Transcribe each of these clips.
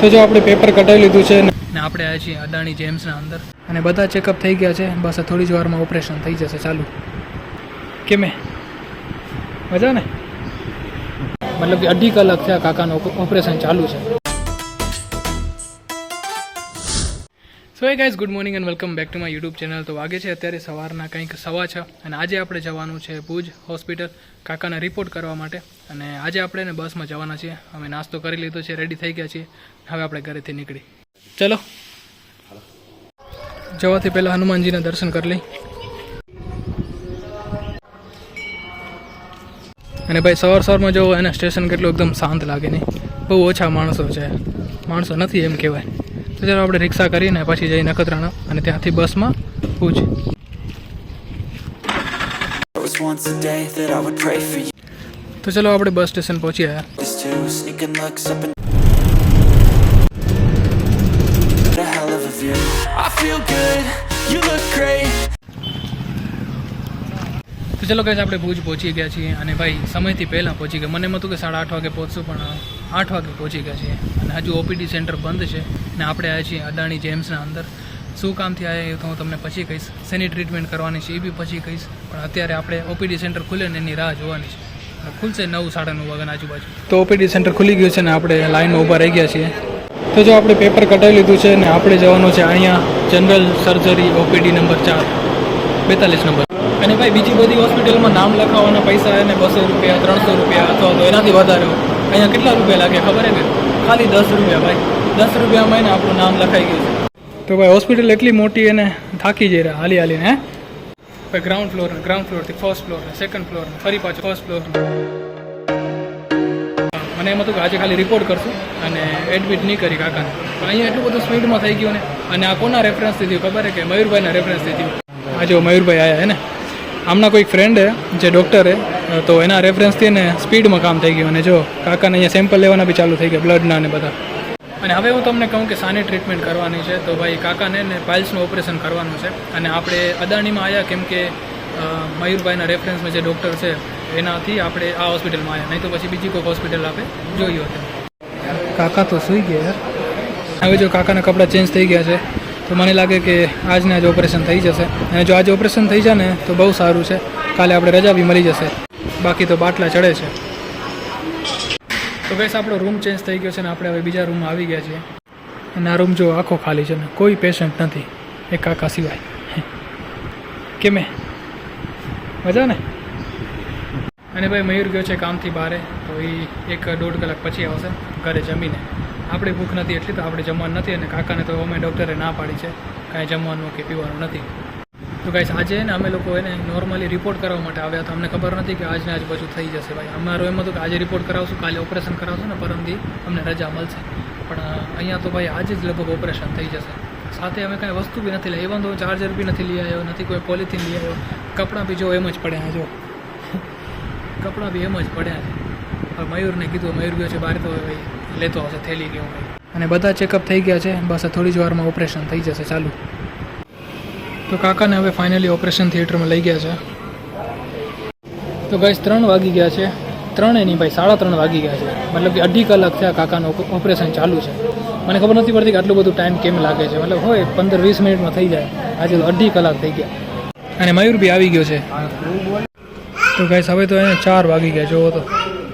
તો જો આપણે પેપર કઢાવી લીધું છે ને આપણે આવ્યા છીએ અદાણી જેમ્સના અંદર અને બધા ચેકઅપ થઈ ગયા છે. બસ થોડી જ વારમાં ઓપરેશન થઈ જશે ચાલુ. કેમે મજા ને, મતલબ કે 2.5 કલાક થયા કાકાનું ઓપરેશન ચાલુ છે. So hey guys, good morning and welcome back to my YouTube channel. તો વાગે છે અત્યારે સવારના કંઈક 6:15 અને આજે આપણે જવાનું છે ભુજ હોસ્પિટલ કાકાના રિપોર્ટ કરવા માટે. અને આજે આપણે એને બસમાં જવાના છીએ. અમે નાસ્તો કરી લીધો છે, રેડી થઈ ગયા છીએ. હવે આપણે ઘરેથી નીકળી. ચલો, જવાથી પહેલાં હનુમાનજીના દર્શન કરી લઈ. અને ભાઈ સવારમાં જો એને સ્ટેશન કેટલું એકદમ શાંત લાગે નહીં, બહુ ઓછા માણસો છે, માણસો નથી એમ કહેવાય. તો ચાલો આપણે રિક્ષા કરીને પછી જઈ નખત્રાણા અને ત્યાંથી બસમાં ભુજ. તો ચલો આપણે બસ સ્ટેશન પહોંચી આવ્યા. તો ચલો ગાઈસ, આપણે ભુજ પહોંચી ગયા છીએ અને ભાઈ સમયથી પહેલાં પહોંચી ગયા. મને એમ હતું કે 8:30 વાગે પહોંચશું, પણ 8 વાગે પહોંચી ગયા છીએ. અને હજુ ઓપીડી સેન્ટર બંધ છે ને આપણે આવ્યા છીએ અદાણી જેમ્સના અંદર. શું કામથી આવ્યા એ તો હું તમને પછી કહીશ. શેની ટ્રીટમેન્ટ કરવાની છે એ બી પછી કહીશ. પણ અત્યારે આપણે ઓપીડી સેન્ટર ખુલે ને એની રાહ જોવાની છે. ખુલશે 9, 9:30 વાગ્યાના આજુબાજુ. તો ઓપીડી સેન્ટર ખુલી ગયું છે ને આપણે લાઈનમાં ઊભા રહી ગયા છીએ. તો જો આપણે પેપર કઢાવી લીધું છે ને આપણે જવાનું છે અહીંયા general surgery OPD number 4, 42 number. અને ભાઈ બીજી બધી હોસ્પિટલમાં નામ લખાવવાના પૈસા એને 200 રૂપિયા, 300 રૂપિયા અથવા તો એનાથી વધારે હોય. અહીંયા કેટલા રૂપિયા લાગે ખબર હે કે? ખાલી 10 રૂપિયા ભાઈ. 10 રૂપિયામાં એને આપણું નામ લખાઈ ગયું છે. તો ભાઈ હોસ્પિટલ એટલી મોટી એને થાકી જઈ રહ્યા હાલી હાલીને. હે ભાઈ ગ્રાઉન્ડ ફ્લોરથી ફર્સ્ટ ફ્લોર, સેકન્ડ ફ્લોર, ફરી પાછો ફર્સ્ટ ફ્લોર. મને એમ હતું કે આજે ખાલી રિપોર્ટ કરશું અને એડમિટ નહીં કરી કાકાને. પણ અહીંયા એટલું બધું સ્પીડમાં થઈ ગયું ને. અને આ કોના રેફરન્સથી થયું ખબર હે કે? મયુરભાઈના રેફરન્સથી થયું. આ જો મયુરભાઈ આવ્યા હે ને, આમના કોઈક ફ્રેન્ડ હે જે ડૉક્ટર હે, તો એના રેફરન્સથી ને સ્પીડમાં કામ થઈ ગયું. અને જો કાકાને અહીંયા સેમ્પલ લેવાના બી ચાલુ થઈ ગયા, બ્લડના ને બધા. અને હવે હું તમને કહું કે સાની ટ્રીટમેન્ટ કરવાની છે. તો ભાઈ કાકાને ને પાઇલ્સનું ઓપરેશન કરવાનું છે. અને આપણે અદાણીમાં આવ્યા કેમ કે મયુરભાઈના રેફરન્સમાં જે ડૉક્ટર છે એનાથી આપણે આ હોસ્પિટલમાં આવ્યા, નહીં તો પછી બીજી કોઈ હોસ્પિટલ આપણે જોયું હતું. કાકા તો સૂઈ ગયા. હવે જો કાકાના કપડાં ચેન્જ થઈ ગયા છે તો મને લાગે કે આજને આજ ઓપરેશન થઈ જશે. અને જો આજે ઓપરેશન થઈ જાય ને તો બહુ સારું છે. કાલે આપણે રજા બી મળી જશે, બાકી તો બાટલા ચડે છે. તો ગઈસ આપણો રૂમ ચેન્જ થઈ ગયો છે ને આપણે હવે બીજા રૂમમાં આવી ગયા છીએ. અને આ રૂમ જો આખો ખાલી છે ને, કોઈ પેશન્ટ નથી એક કાકા સિવાય. કેમે મજા ને. અને ભાઈ મયુર ગયો છે કામથી બહાર, તો એ 1-1.5 કલાક પછી આવશે ઘરે જમીને. આપણે ભૂખ નથી એટલી તો આપણે જમવાનું નથી. અને કાકાને તો અમે ડૉક્ટરે ના પાડી છે કાંઈ જમવાનું કે પીવાનું નથી. તો ગાઈસ આજે ને અમે લોકો એને નોર્મલી રિપોર્ટ કરવા માટે આવ્યા. તો અમને ખબર નથી કે આજને આજ બધું થઈ જશે ભાઈ. અમારું એમ હતું કે આજે રિપોર્ટ કરાવશું, કાલે ઓપરેશન કરાવશું ને પરમદી અમને રજા મળશે. પણ અહીંયા તો ભાઈ આજે જ લગભગ ઓપરેશન થઈ જશે. સાથે અમે કાંઈ વસ્તુ બી નથી લઈ, ઇવન તો ચાર્જર બી નથી લઈ આવ્યો, નથી કોઈ પોલિથીન લઈ આવ્યો. કપડાં બી જો એમ જ પડ્યા, જો કપડાં બી એમ જ પડ્યા છે. હવે મયુરને કીધું, મયુર ગયો છે બહાર, તો ભાઈ લેતો આવશે થેલી કે એવું કંઈ. અને બધા ચેકઅપ થઈ ગયા છે. બસ થોડી જ વારમાં ઓપરેશન થઈ જશે ચાલુ. તો કાકાને હવે ફાઇનલી ઓપરેશન થિયેટરમાં લઈ ગયા છે. તો ગાઈસ 3 વાગી ગયા છે. 3 નહીં ભાઈ, 3:30 વાગી ગયા છે. મતલબ કે 2.5 કલાક થયા કાકાનું ઓપરેશન ચાલુ છે. મને ખબર નથી પડતી કે આટલું બધું ટાઈમ કેમ લાગે છે. મતલબ હોય 15-20 મિનિટમાં થઈ જાય, આજે તો 2.5 કલાક થઈ ગયા. અને મયુર બી આવી ગયો છે. તો ગાઈસ હવે તો એને 4 વાગી ગયા. જોવો તો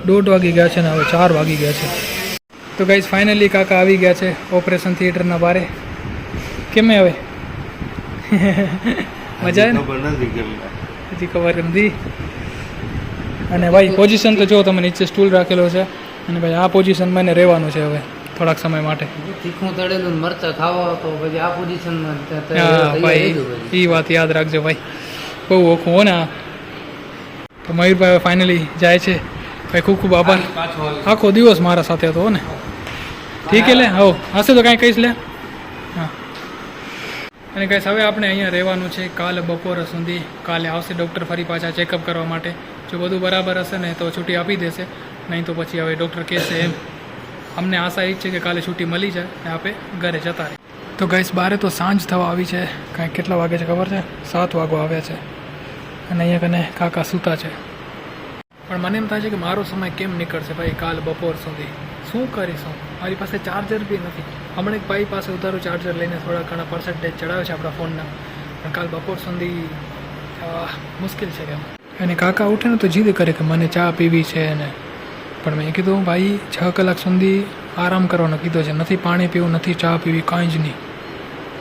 1:30 વાગી ગયા છે ને હવે 4 વાગી ગયા છે. તો ગાઈસ ફાઇનલી કાકા આવી ગયા છે ઓપરેશન થિયેટરના બારે. કેમ હવે મજા આવે ને? હજી ખબર નથી. અને ભાઈ પોઝિશન તો જો તમે નીચે સ્ટૂલ રાખેલો છે. અને ભાઈ આ પોઝિશનમાં એને રહેવાનું છે હવે થોડાક સમય માટે. તીખું તળેલું મરચાં ખાવા તો પછી આ પોઝિશનમાં. હા ભાઈ, એ વાત યાદ રાખજો ભાઈ, બહુ ઓખું હો ને. તો મયુરભાઈ ફાઇનલી જાય છે ભાઈ. ખૂબ ખૂબ આભાર, આખો દિવસ મારા સાથે હતો ને. ઠીક હે લે, હો હશે તો કાંઈ કહીશ લે. હા. અને કહીશ હવે આપણે અહીંયા રહેવાનું છે કાલે બપોર સુધી. કાલે આવશે ડૉક્ટર ફરી પાછા ચેકઅપ કરવા માટે. જો બધું બરાબર હશે ને તો છૂટી આપી દેશે, નહીં તો પછી હવે ડૉક્ટર કહેશે એમ. અમને આશા એ જ છે કે કાલે છૂટી મળી જાય ને આપણે ઘરે જતા રહે. તો ગાઈસ બારે તો સાંજ થવા આવી છે. કાંઈ કેટલા વાગે છે ખબર છે? 7 વાગવા આવ્યા છે. અને અહીંયા કને કાકા સૂતા છે. પણ મને એમ થાય છે કે મારો સમય કેમ નીકળશે ભાઈ કાલ બપોર સુધી. શું કરીશું, મારી પાસે ચાર્જર બી નથી. હમણાં એક ભાઈ પાસે ઉતારું ચાર્જર લઈને થોડા ઘણા પર્સન્ટેજ ચડાવે છે આપણા ફોનના, પણ કાલ બપોર સુધી મુશ્કેલ છે કેમ. અને કાકા ઉઠે ને તો જીદ કરે કે મને ચા પીવી છે ને, પણ મેં કીધું ભાઈ 6 કલાક સુધી આરામ કરવાનો કીધો છે, નથી પાણી પીવું, નથી ચા પીવી, કાંઈ જ નહીં.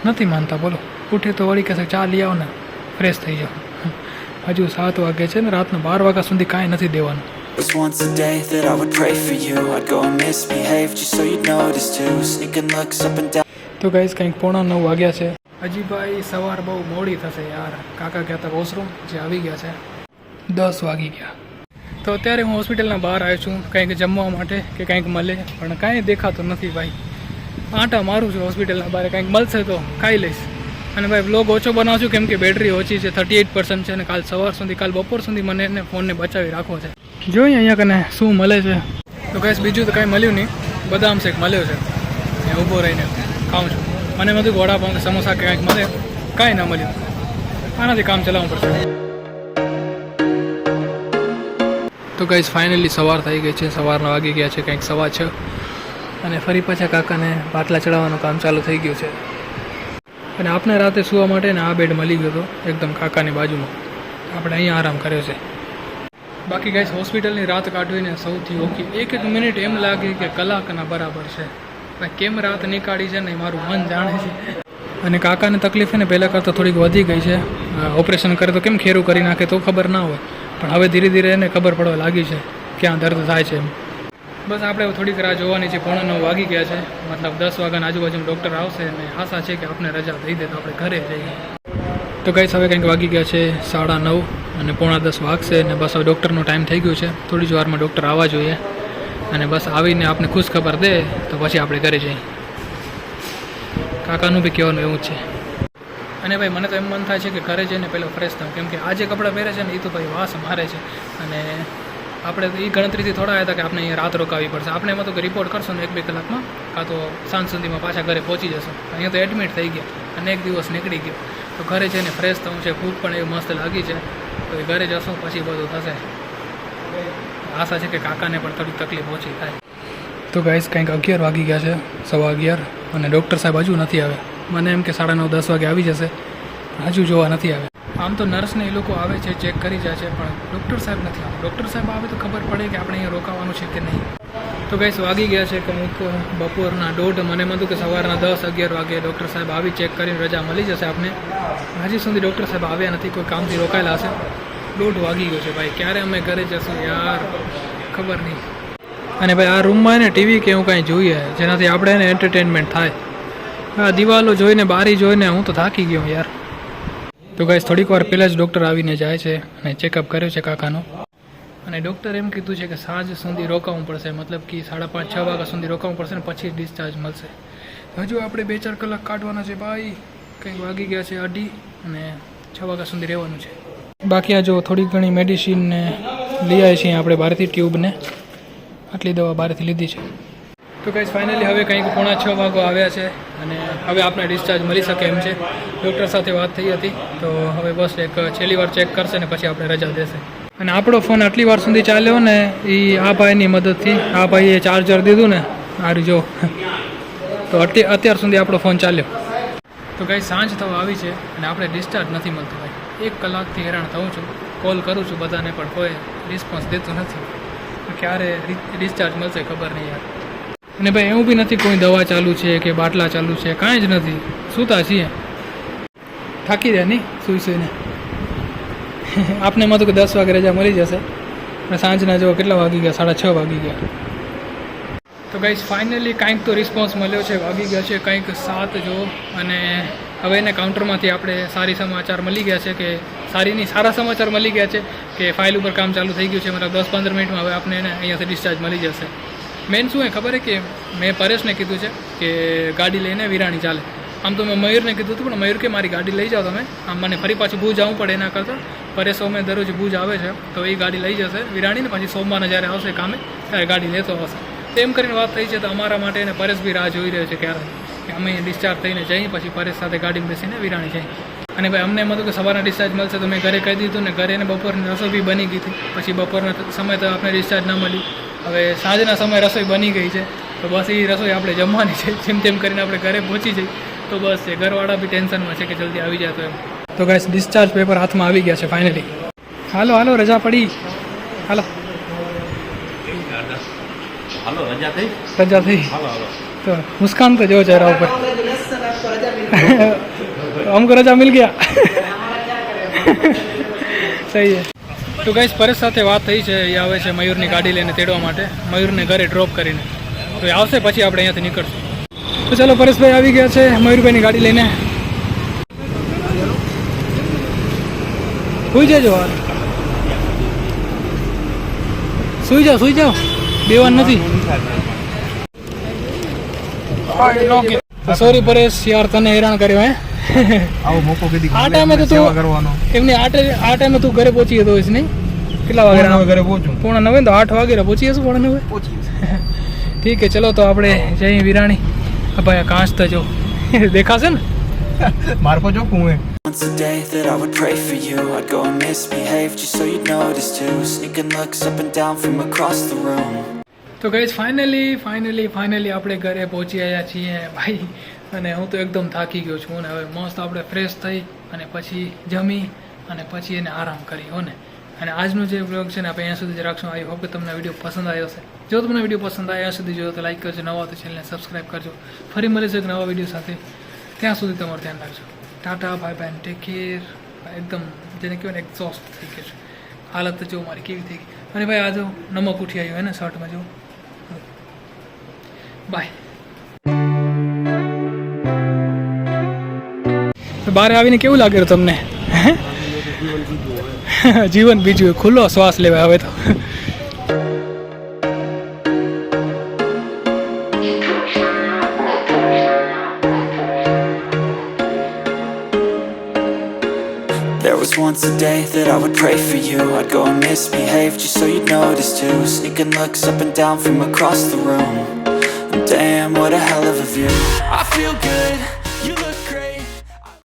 નથી માનતા બોલો. ઉઠે તો વળી કહેશે ચા લઈ આવો ને, ફ્રેશ થઈ જાઓ. હજુ 7 વાગે છે ને, રાતના 12 વાગ્યા સુધી કાંઈ નથી દેવાનું. Was once a day that I would pray for you. I'd go and misbehave just so you'd notice too. Sneaking looks up and down. તો ગાઈસ કંઈક 8:45 વાગ્યા છે. હજી ભાઈ સવાર બહુ મોડી થશે યાર. કાકા કહેતા વોશરૂમ જે આવી ગયા છે 10 વાગી ગયા. તો અત્યારે હું હોસ્પિટલના બહાર આવ્યો છું કંઈક જમવા માટે કે કંઈક મળે, પણ કાંઈ દેખાતું નથી ભાઈ. આંટા મારું છું હોસ્પિટલના બહાર, કંઈક મળશે તો ખાઈ લઈશ. અને ભાઈ વ્લોગ ઓછો બનાવું છું કેમ કે બેટરી ઓછી છે, 38% છે, અને કાલ સવાર સુધી, કાલ બપોર સુધી મને એને ફોનને બચાવી રાખવો છે. જોઈએ અહીંયા કને શું મળે છે. તો ગાઈસ બીજું તો કાંઈ મળ્યું નહીં, બદામ શેક મળ્યો છે, એ ઊભો રહીને ખાઉં છું. મને બધું વડાપાઉં કે સમોસા કે કાંઈક મળે, કાંઈ ના મળ્યું. આનાથી કામ ચલાવવું પડશે. તો ગાઈસ ફાઇનલી સવાર થઈ ગઈ છે, સવારના વાગી ગયા છે કંઈક 6:15, અને ફરી પાછા કાકાને બાટલા ચડાવવાનું કામ ચાલુ થઈ ગયું છે. અને આપણે રાતે સૂવા માટે ને આ બેડ મળી ગયો હતો એકદમ કાકાની બાજુમાં, આપણે અહીંયા આરામ કર્યો છે. બાકી ગાઈસ હોસ્પિટલની રાત કાઢવીને સૌથી ઓછી 1 મિનિટ એમ લાગે કે કલાકના બરાબર છે. ભાઈ કેમ રાત નીકાળી છે ને મારું મન જાણે છે. અને કાકાને તકલીફ ને પહેલાં કરતાં થોડીક વધી ગઈ છે. ઓપરેશન કરે તો કેમ ખેરું કરી નાખે તો ખબર ના હોય, પણ હવે ધીરે ધીરે એને ખબર પડવા લાગી છે ક્યાં દર્દ થાય છે એમ. બસ આપણે થોડીક રાહ જોવાની છે. 8:45 વાગી ગયા છે, મતલબ 10 વાગ્યાના આજુબાજુ ડૉક્ટર આવશે અને આશા છે કે આપણે રજા દઈ દે તો આપણે ઘરે જઈએ. તો ગાઈસ હવે કંઈક વાગી ગયા છે 9:30 અને 9:45 વાગશે, અને બસ હવે ડૉક્ટરનો ટાઈમ થઈ ગયો છે. થોડી જ વારમાં ડૉક્ટર આવવા જોઈએ, અને બસ આવીને આપણે ખુશ ખબર દે તો પછી આપણે ઘરે જઈએ. કાકાનું બી કહેવાનું એવું જ છે. અને ભાઈ મને તો એમ મન થાય છે કે ઘરે જઈને પહેલાં ફ્રેશ થાઉં, કેમ કે આ જે કપડાં પહેરે છે ને એ તો ભાઈ વાસ મારે છે. અને આપણે તો એ ગણતરીથી થોડા આવ્યા હતા કે આપણે અહીંયા રાત રોકાવી પડશે. આપણે એમાં તો કે રિપોર્ટ કરશો ને 1-2 કલાકમાં, કાં તો સાંજ સુધીમાં પાછા ઘરે પહોંચી જશો. અહીંયા તો એડમિટ થઈ ગયા અને 1 દિવસ નીકળી ગયો. તો ઘરે જઈને ફ્રેશ થવું છે. ભૂખ પણ એવી મસ્ત લાગી છે, તો એ ઘરે જશું પછી બધું થશે. આશા છે કે કાકાને પણ થોડીક તકલીફ ઓછી થાય. તો ગાઈસ કંઈક 11 વાગી ગયા છે, 11:15, અને ડૉક્ટર સાહેબ હજુ નથી આવે. મને એમ કે 9:30-10 વાગે આવી જશે, પણ હજુ જોવા નથી આવે. આમ તો નર્સને એ લોકો આવે છે, ચેક કરી જાય છે, પણ ડૉક્ટર સાહેબ નથી આવે. ડૉક્ટર સાહેબ આવે તો ખબર પડે કે આપણે અહીંયા રોકાવાનું છે કે નહીં. તો ગાઈસ વાગી ગયા છે કંઈક બપોરના 1:30. મને એમ હતું કે સવારના 10-11 વાગે ડૉક્ટર સાહેબ આવી ચેક કરીને રજા મળી જશે આપણે. હજી સુધી ડૉક્ટર સાહેબ આવ્યા નથી, કોઈ કામથી રોકાયેલા હશે. 1:30 વાગી ગયો છે ભાઈ. ક્યારે અમે ઘરે જશું યાર, ખબર નહીં. અને ભાઈ આ રૂમમાં એને ટીવી કે એવું કાંઈ જોઈએ જેનાથી આપણે એને એન્ટરટેનમેન્ટ થાય. આ દિવાલો જોઈને, બારી જોઈને હું તો થાકી ગયો યાર. તો ગાઈસ થોડીક વાર પહેલાં જ ડૉક્ટર આવીને જાય છે અને ચેકઅપ કર્યો છે કાકાનો. અને ડૉક્ટર એમ કીધું છે કે સાંજ સુધી રોકાવું પડશે, મતલબ કે 5:30-6 વાગ્યા સુધી રોકાવું પડશે ને પછી ડિસ્ચાર્જ મળશે. હજુ આપણે 2-4 કલાક કાઢવાના છે ભાઈ. કંઈક વાગી ગયા છે 2:30 અને 6 વાગ્યા સુધી રહેવાનું છે. બાકી આ જો થોડી ઘણી મેડિસિન ને લઈ આવી છીએ આપણે બહારથી, ટ્યુબને આટલી દવા બહારથી લીધી છે. તો ગાઈસ ફાઇનલી હવે કંઈક 5:45 વાગો આવ્યા છે અને હવે આપણે ડિસ્ચાર્જ મળી શકે એમ છે. ડૉક્ટર સાથે વાત થઈ હતી, તો હવે બસ એક છેલ્લી વાર ચેક કરશે ને પછી આપણે રજા દેશે. અને આપણો ફોન આટલી વાર સુધી ચાલ્યો ને એ આ ભાઈની મદદથી. આ ભાઈએ ચાર્જર દીધું ને આરું જો, તો અત્યાર સુધી આપણો ફોન ચાલ્યો. તો ગાઈસ સાંજ થવા આવી છે અને આપણે ડિસ્ચાર્જ નથી મળતું ભાઈ. 1 કલાકથી હેરાન થઉં છું, કોલ કરું છું બધાને, પણ કોઈ રિસ્પોન્સ દેતું નથી. ક્યારે ડિસ્ચાર્જ મળશે ખબર નહીં યાર. અને ભાઈ એવું બી નથી કોઈ દવા ચાલુ છે કે બાટલા ચાલુ છે, કાંઈ જ નથી. સૂતા છીએ, થાકી રહ્યા નહીં સૂઈ સૂઈને. આપને એમાં તો કે 10 વાગે રજા મળી જશે, અને સાંજના જો કેટલા વાગી ગયા, 6:30 વાગી ગયા. તો ગાઈસ ફાઇનલી કાંઈક તો રિસ્પોન્સ મળ્યો છે. વાગી ગયા છે કંઈક 7 જો, અને હવે એને કાઉન્ટરમાંથી આપણે સમાચાર મળી ગયા છે કે સારા સમાચાર મળી ગયા છે કે ફાઇલ ઉપર કામ ચાલુ થઈ ગયું છે. મતલબ 10-15 મિનિટમાં હવે આપણે એને અહીંયાથી ડિસ્ચાર્જ મળી જશે. મેન શું એ ખબર છે કે મેં પરેશને કીધું છે કે ગાડી લઈને વિરાણી ચાલે. આમ તો મેં મયુરને કીધું હતું, પણ મયુર કે મારી ગાડી લઈ જાઓ તમે, આમ મને ફરી પાછું ભુજ આવવું પડે એના કરતાં. પરેશ અમે દરરોજ ભુજ આવે છે, તો એ ગાડી લઈ જશે વિરાણીને, પછી સોમવારે જ્યારે આવશે કામે ત્યારે ગાડી લેતો આવશે. તેમ કરીને વાત થઈ છે. તો અમારા માટે એને પરેશ બી રાહ જોઈ રહ્યો છે ક્યારે કે અમે ડિસ્ચાર્જ થઈને જઈએ, પછી પરેશ સાથે ગાડીમાં બેસીને વિરાણી જઈએ. અને ભાઈ અમને એમ હતું કે સવારના ડિસ્ચાર્જ મળશે, તો મેં ઘરે કહી દીધું ને. ઘરે એને બપોરની રસોઈ બી બની ગઈ હતી, પછી બપોરના સમય તો આપણે ડિસ્ચાર્જ ન મળ્યું. હવે સાંજના સમયે રસોઈ બની ગઈ છે, તો બસ એ રસોઈ આપણે જમવાની છે. જેમ તેમ કરીને આપણે ઘરે પહોંચી જઈએ તો બસ એ ઘરવાળા બી ટેન્શનમાં છે કે જલ્દી આવી જાય તો એમ. તો ગાઈસ ડિસ્ચાર્જ પેપર હાથમાં આવી ગયા છે ફાઇનલી. હાલો હાલો રજા પડી. હાલો રજા થઈ. તો મુસ્કાન તો જો ચહેરા ઉપર. हमको रजा मिल गया. સહી છે. તો ગાઈસ પરેશ સાથે વાત થઈ છે. એ આવે છે મયુરની ગાડી લઈને તેડવા માટે, મયુરને ઘરે ડ્રોપ કરીને. તો એ આવશે પછી આપણે અહીંયાથી નીકળશું. તો ચાલો પરેશભાઈ આવી ગયા છે મયુરભાઈની ગાડી લઈને. સુઈ જજો હાલ. સુઈ જાઓ બેવાન નથી. સોરી પરેશ યાર તને હેરાન કર્યો હે. આવો મોકો કીધી આ ટાઈમે તો તું કરવાનો એમને આ ટાઈમે તું ઘરે પહોંચી ગયો હોઈશ નહીં? કેટલા વાગે ઘરે પહોંચું 9:45 તો 8 વાગે પહોંચી જશું 9:45. પહોંચી ઠીક છે ચલો તો આપણે જઈએ વિરાણી. હા ભાઈ કાંચ તો જો દેખાશે ને. મારકો જો હું Once a day that I would pray for you, I'd go and misbehave just so you'd notice too. Sneaking looks up and down from across the room. તો ગાઈઝ ફાઇનલી આપણે ઘરે પહોંચી આવ્યા છીએ ભાઈ. અને હું તો એકદમ થાકી ગયો છું ને હવે મસ્ત આપણે ફ્રેશ થઈ અને પછી જમી અને પછી એને આરામ કરી હો ને. અને આજનો જે બ્લોગ છે ને આપણે અહીંયા સુધી જ રાખશું. આઈ હોપ કે તમને વિડીયો પસંદ આવ્યો હશે. જો તમને વિડીયો પસંદ આવ્યા સુધી જોયો તો લાઈક કરજો, નવા તો ચેનલને સબસ્ક્રાઈબ કરજો. ફરી મળીશું એક નવા વિડીયો સાથે. ત્યાં સુધી તમારું ધ્યાન રાખજો. Tata bye bye take care. એકદમ જેને કહેવાય ને એક્ઝોસ્ટ થઈ ગયો છે. હાલત જો મારી કેવી થઈ ગઈ. અને ભાઈ આ જો નમક ઉઠી આવ્યું હે ને શર્ટમાં જો. બાય. બહાર આવીને કેવું લાગે તમને? જીવન બીજું ખુલ્લો શ્વાસ લેવાય હવે તો. There was once a day that I would pray for you. I'd go and misbehave just so you'd notice too. Sneaking looks up and down from across the room. Damn, what a hell of a view. I feel good, you look great.